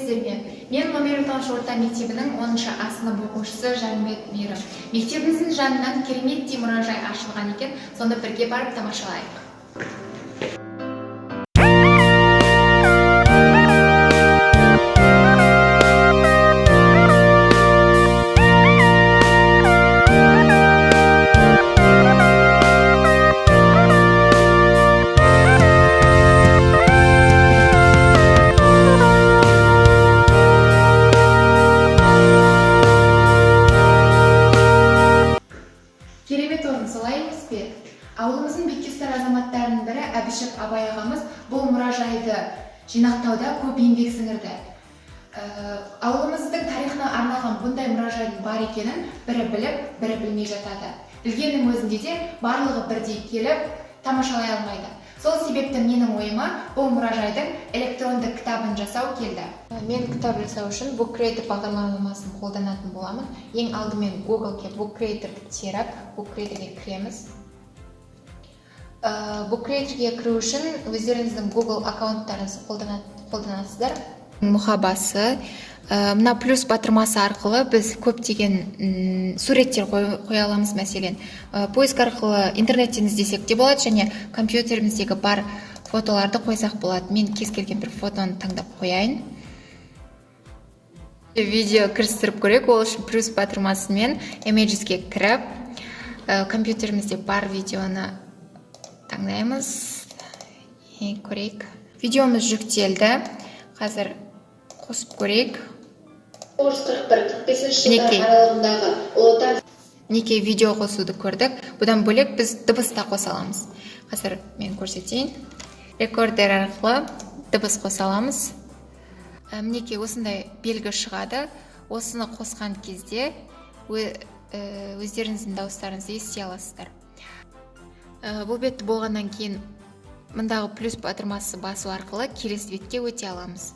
сіздерге. Мен Номеруташ орта мектебінің 10-шы А сынып оқушысы Жанбет Мейрам. Мектебіміздің жанынан кереметтей мұражай ашылған екен, сонда бірге барып тамашалайық. Керемет орын, солай емес пе? Ауылымыздың бетке азаматтарының бірі Әбішев Абай ағамыз бұл мұражайды жинақтауда көп еңбек сіңірді. Ауылымыздың тарихына арналған бұндай мұражайдың бар екенін бірі біліп, бірі білмей жатады. Білгеннің өзінде де барлығы бірдей келіп, тамашалай алмайды. Сол себепті менің ойыма бұл мұражайдың электронды кітабын жасау келді. Мен кітап жасау үшін Book Creator бағдарламасын қолданатын боламын. Ең алдымен Google-ге Book Creator-ды теріп, Book Creator-ге кіреміз. Book Creator-ге кіру үшін өздеріңіздің Google аккаунттарыңызды қолданасыздар. Мұхабасы, мына плюс батырмасы арқылы біз көптеген суреттер қоя аламыз. Мәселен, поиск арқылы интернеттен іздесек те болады, және компьютеріміздегі бар фотоларды қойсақ болады. Мен кез келген бір фотоны таңдап қояйын. Видео кірістіріп көрейік. Ол үшін плюс батырмасымен Images'ке кіріп, компьютерімізде бар видеоны таңдаймыз. Көрейік. Видеомыз жүктелді. Қазір қосып көрейік. 1941-45 жылдар аралығындағы ұлы Неке видео қосуды көрдік. Бұдан бөлек біз дыбыс та қоса аламыз. Қазір мен көрсетейін. Рекордер арқылы дыбыс қоса аламыз. Мінеке осындай белгі шығады. Осыны қосқан кезде өздеріңіздің дауыстарыңызды ести аласыздар. Бұл бетті болғаннан кейін мұндағы плюс батырмасы басу арқылы келесі бетке өте аламыз.